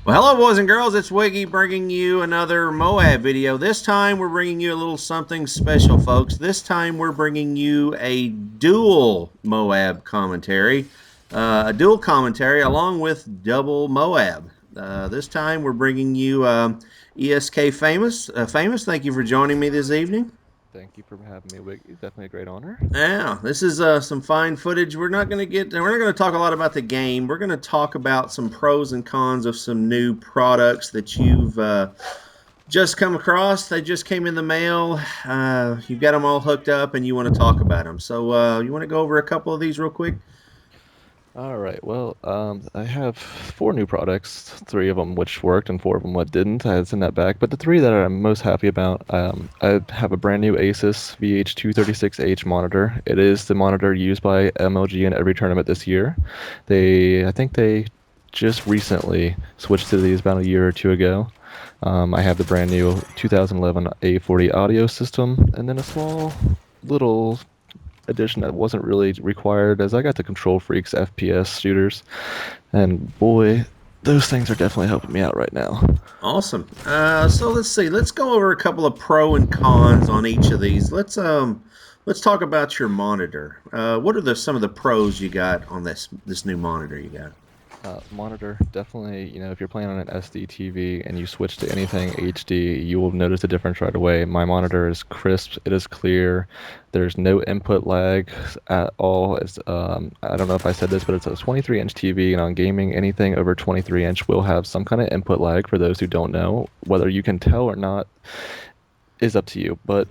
Well, hello, boys and girls. It's Wiggy bringing you another Moab video. This time, we're bringing you a little something special, folks. This time, we're bringing you a dual Moab commentary, along with double Moab. This time, we're bringing you ESK Famous. Thank you for joining me this evening. Thank you for having me, Wiggy. Definitely a great honor. Yeah, this is some fine footage. We're not going to talk a lot about the game. We're going to talk about some pros and cons of some new products that you've just come across. They just came in the mail. You've got them all hooked up, and you want to talk about them. So you want to go over a couple of these real quick? All right. Well, I have four new products, three of them which worked and four of them what didn't. I had to send that back. But the three that I'm most happy about, I have a brand new Asis VH236H monitor. It is the monitor used by MLG in every tournament this year. I think they just recently switched to these about a year or two ago. I have the brand new 2011 A40 audio system, and then a small little addition that wasn't really required as I got the Kontrol Freeks FPS shooters, and boy, those things are definitely helping me out right now. Awesome. So let's see. Let's go over a couple of pro and cons on each of these. Let's talk about your monitor. What are some of the pros you got on this new monitor you got? Monitor, definitely, if you're playing on an SD TV and you switch to anything HD, you will notice a difference right away. My monitor is crisp, it is clear, there's no input lag at all. I don't know if I said this, but it's a 23-inch TV, and on gaming, anything over 23-inch will have some kind of input lag. For those who don't know, whether you can tell or not is up to you. But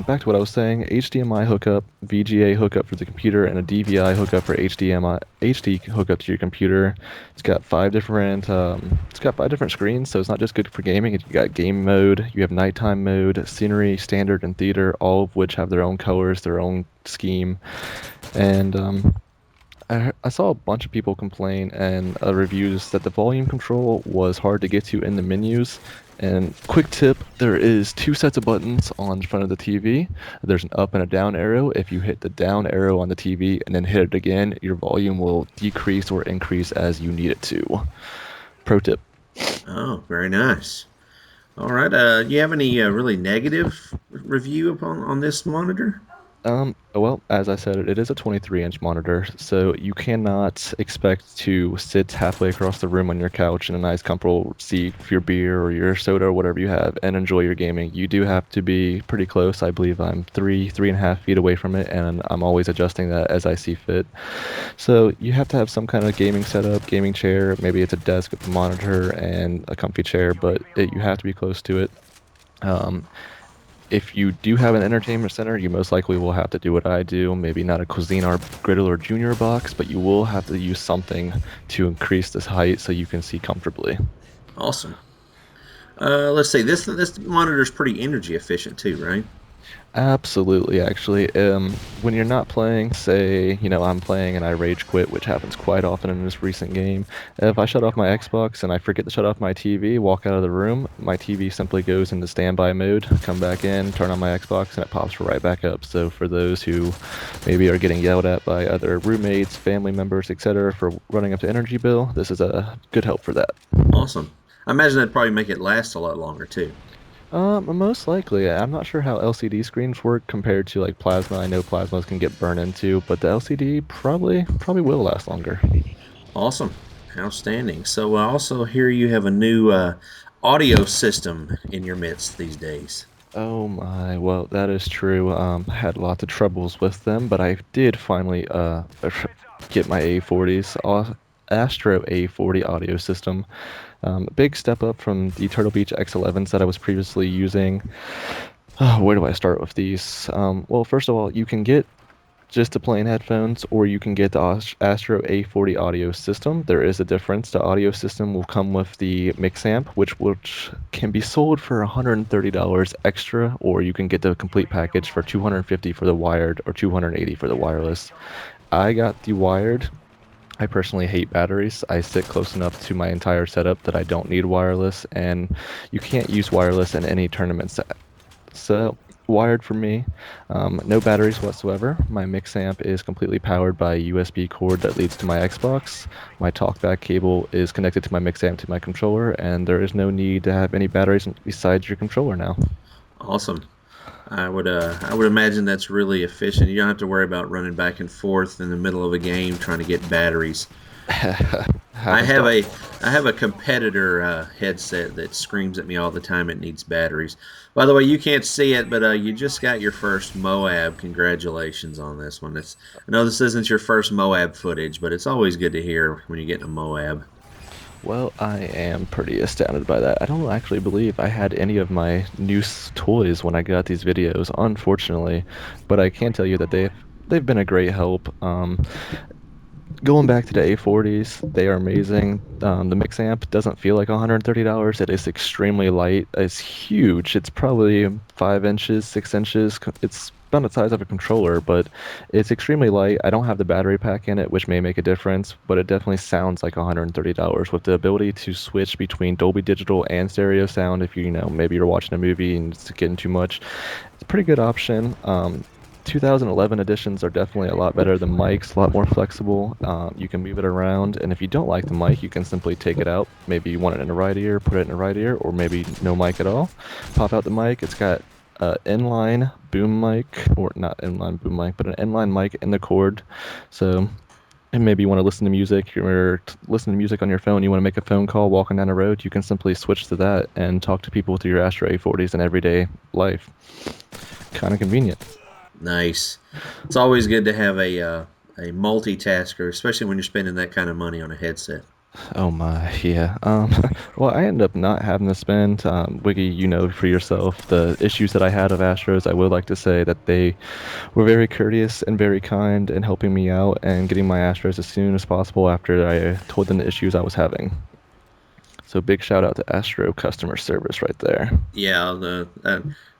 back to what I was saying, HDMI hookup, VGA hookup for the computer, and a DVI hookup for HDMI HD hookup to your computer. It's got five different screens, so it's not just good for gaming. You got game mode, you have nighttime mode, scenery, standard, and theater, all of which have their own colors, their own scheme. And I saw a bunch of people complain and reviews that the volume control was hard to get to in the menus. And quick tip, there is two sets of buttons on the front of the TV. There's an up and a down arrow. If you hit the down arrow on the TV and then hit it again, your volume will decrease or increase as you need it to. Pro tip. Oh, very nice. All right. Do you have any really negative review on this monitor? Well, as I said, it is a 23-inch monitor, so you cannot expect to sit halfway across the room on your couch in a nice, comfortable seat for your beer or your soda or whatever you have and enjoy your gaming. You do have to be pretty close. I believe I'm 3.5 feet away from it, and I'm always adjusting that as I see fit. So you have to have some kind of gaming setup, gaming chair. Maybe it's a desk with a monitor and a comfy chair, but you have to be close to it. If you do have an entertainment center, you most likely will have to do what I do. Maybe not a Cuisinart Griddle or Junior box, but you will have to use something to increase this height so you can see comfortably. Awesome. Let's see. This monitor is pretty energy efficient too, right? Absolutely, actually. When you're not playing, say, I'm playing and I rage quit, which happens quite often in this recent game. If I shut off my Xbox and I forget to shut off my TV, walk out of the room, my TV simply goes into standby mode, come back in, turn on my Xbox, and it pops right back up. So for those who maybe are getting yelled at by other roommates, family members, etc., for running up the energy bill, this is a good help for that. Awesome. I imagine that'd probably make it last a lot longer too. Most likely. I'm not sure how LCD screens work compared to like plasma. I know plasmas can get burned into, but the LCD probably will last longer. Awesome. Outstanding. So I also hear you have a new audio system in your midst these days. Oh my, well, that is true. I had lots of troubles with them, but I did finally get my A40's Astro A40 audio system. A big step up from the Turtle Beach X11s that I was previously using. Where do I start with these? Well, first of all, you can get just the plain headphones, or you can get the Astro A40 audio system. There is a difference. The audio system will come with the mix amp, which can be sold for $130 extra, or you can get the complete package for $250 for the wired or $280 for the wireless. I got the wired. I personally hate batteries. I sit close enough to my entire setup that I don't need wireless, and you can't use wireless in any tournaments. So wired for me. No batteries whatsoever. My mix amp is completely powered by a USB cord that leads to my Xbox. My talkback cable is connected to my mix amp to my controller, and there is no need to have any batteries besides your controller now. Awesome. I would imagine that's really efficient. You don't have to worry about running back and forth in the middle of a game trying to get batteries. I Happens have to a I have a competitor headset that screams at me all the time it needs batteries. By the way, you can't see it, but you just got your first Moab. Congratulations on this one. I know this isn't your first Moab footage, but it's always good to hear when you get a Moab. Well, I am pretty astounded by that. I don't actually believe I had any of my new toys when I got these videos, unfortunately, but I can tell you that they've been a great help. Going back to the A40's, they are amazing. The mix amp doesn't feel like $130. It is extremely light. It's huge. It's probably 5 inches, 6 inches. It's about the size of a controller, but it's extremely light. I don't have the battery pack in it, which may make a difference, but it definitely sounds like $130 with the ability to switch between Dolby Digital and stereo sound if maybe you're watching a movie and it's getting too much. It's a pretty good option. 2011 editions are definitely a lot better than mics, a lot more flexible. You can move it around, and if you don't like the mic, you can simply take it out. Maybe you want it in the right ear, put it in the right ear, or maybe no mic at all. Pop out the mic. It's got inline boom mic, or not inline boom mic, but an inline mic in the cord. So, and maybe you want to listen to music, you're listening to music on your phone, you want to make a phone call walking down the road, you can simply switch to that and talk to people with your Astro A40's in everyday life. Kind of convenient. Nice. It's always good to have a multitasker, especially when you're spending that kind of money on a headset. Oh my, yeah. Well, I ended up not having to spend, Wiggy, for yourself, the issues that I had of Astros. I would like to say that they were very courteous and very kind in helping me out and getting my Astros as soon as possible after I told them the issues I was having. So big shout out to Astro customer service right there. Yeah,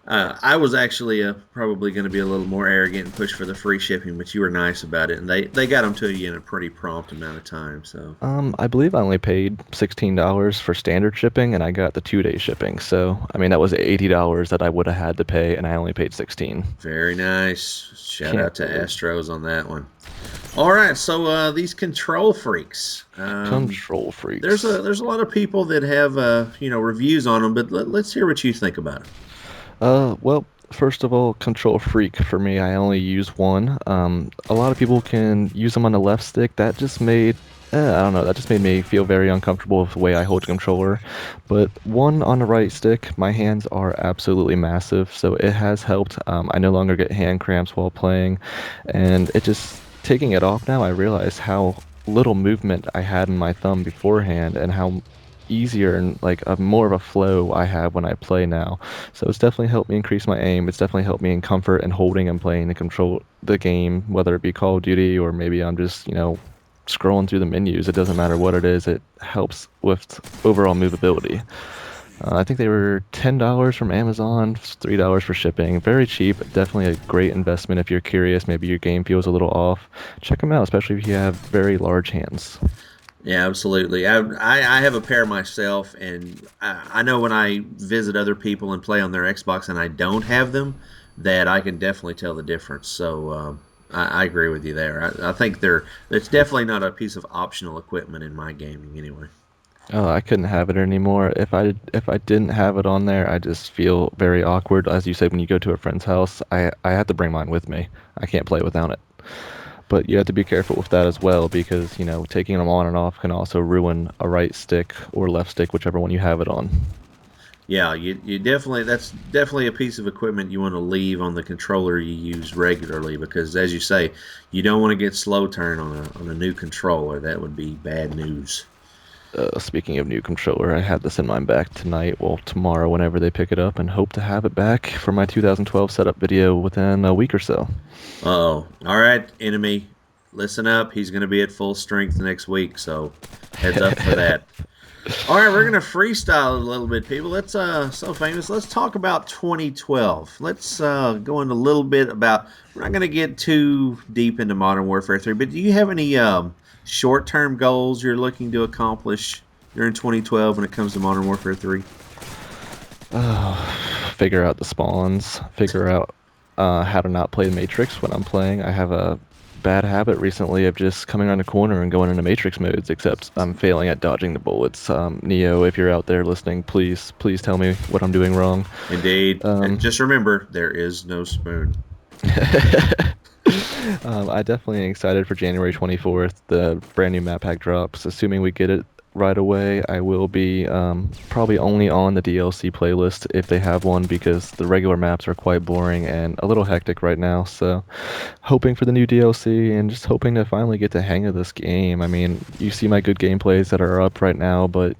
I was actually probably going to be a little more arrogant and push for the free shipping, but you were nice about it, and they got them to you in a pretty prompt amount of time. So I believe I only paid $16 for standard shipping, and I got the 2-day shipping. So, I mean, that was $80 that I would have had to pay, and I only paid 16. very nice. Shout Can't out to believe. Astros on that one. All right, so these control freaks. Control There's freaks. a lot of people that have reviews on them, but let's hear what you think about it. Well, first of all, Control Freak for me, I only use one. A lot of people can use them on the left stick. That just made, I don't know, that just made me feel very uncomfortable with the way I hold the controller. But one on the right stick, my hands are absolutely massive, so it has helped. I no longer get hand cramps while playing, and it just, taking it off now, I realize how little movement I had in my thumb beforehand and how easier and like a more of a flow I have when I play now. So it's definitely helped me increase my aim. It's definitely helped me in comfort and holding and playing the control the game, whether it be Call of Duty or maybe I'm just, scrolling through the menus. It doesn't matter what it is. It helps with overall movability. I think they were $10 from Amazon, $3 for shipping. Very cheap. Definitely a great investment if you're curious. Maybe your game feels a little off. Check them out, especially if you have very large hands. Yeah, absolutely. I have a pair myself, and I know when I visit other people and play on their Xbox and I don't have them, that I can definitely tell the difference. So I agree with you there. I think it's definitely not a piece of optional equipment in my gaming anyway. Oh, I couldn't have it anymore. If I didn't have it on there, I just feel very awkward. As you said, when you go to a friend's house, I have to bring mine with me. I can't play without it. But you have to be careful with that as well because, taking them on and off can also ruin a right stick or left stick, whichever one you have it on. Yeah, you definitely that's definitely a piece of equipment you want to leave on the controller you use regularly because, as you say, you don't want to get slow turn on a new controller. That would be bad news. Speaking of new controller, I had this in my back tonight, well, tomorrow whenever they pick it up, and hope to have it back for my 2012 setup video within a week or so. Oh, all right, enemy, listen up. He's going to be at full strength next week, so heads up for that. All right, we're going to freestyle a little bit, people. Let's so famous. Let's talk about 2012. Let's go into a little bit about. We're not going to get too deep into Modern Warfare 3, but do you have any short-term goals you're looking to accomplish during 2012 when it comes to Modern Warfare 3? figure out the spawns, figure out how to not play Matrix when I'm playing. I have a bad habit recently of just coming around a corner and going into Matrix modes, except I'm failing at dodging the bullets. Neo, if you're out there listening, please tell me what I'm doing wrong. Indeed. And just remember, there is no spoon. I definitely am excited for January 24th. The brand new map pack drops. Assuming we get it right away, I will be probably only on the DLC playlist if they have one, because the regular maps are quite boring and a little hectic right now. So hoping for the new DLC and just hoping to finally get the hang of this game. I mean, you see my good gameplays that are up right now, but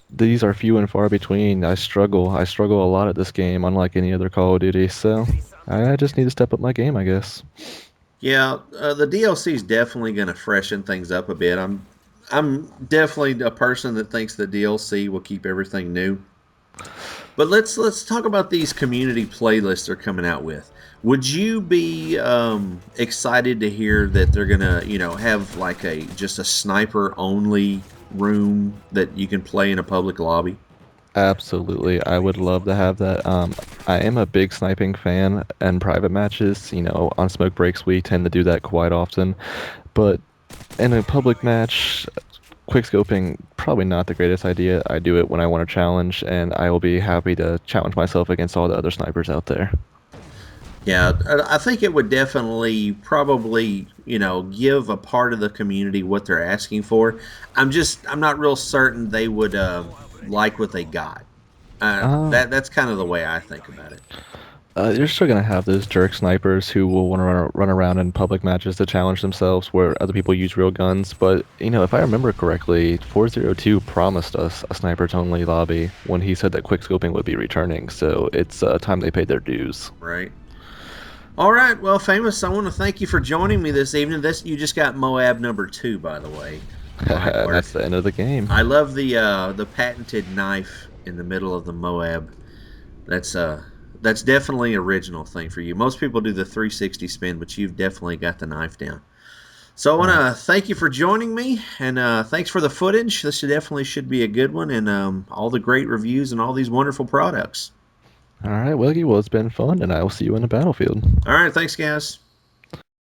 these are few and far between. I struggle a lot at this game, unlike any other Call of Duty. So I just need to step up my game, I guess. Yeah, the DLC is definitely going to freshen things up a bit. I'm definitely a person that thinks the DLC will keep everything new. But let's talk about these community playlists they're coming out with. Would you be excited to hear that they're gonna, have like just a sniper only room that you can play in a public lobby? Absolutely. I would love to have that. I am a big sniping fan and private matches. On smoke breaks, we tend to do that quite often. But in a public match, quickscoping, probably not the greatest idea. I do it when I want to challenge, and I will be happy to challenge myself against all the other snipers out there. Yeah, I think it would definitely probably, give a part of the community what they're asking for. I'm not real certain they would like what they got. That's kind of the way I think about it. You're still gonna have those jerk snipers who will want to run around in public matches to challenge themselves, where other people use real guns. But if I remember correctly, 402 promised us a snipers only lobby when he said that quickscoping would be returning. So it's time they paid their dues. Right. All right. Well, Famous, I want to thank you for joining me this evening. You just got Moab #2, by the way. That's the end of the game. I love the patented knife in the middle of the Moab. That's definitely an original thing for you. Most people do the 360 spin, but you've definitely got the knife down. So I want to thank you for joining me, and thanks for the footage. This definitely should be a good one, and all the great reviews and all these wonderful products. All right, Wiggy. Well, it's been fun, and I will see you in the battlefield. All right. Thanks, guys.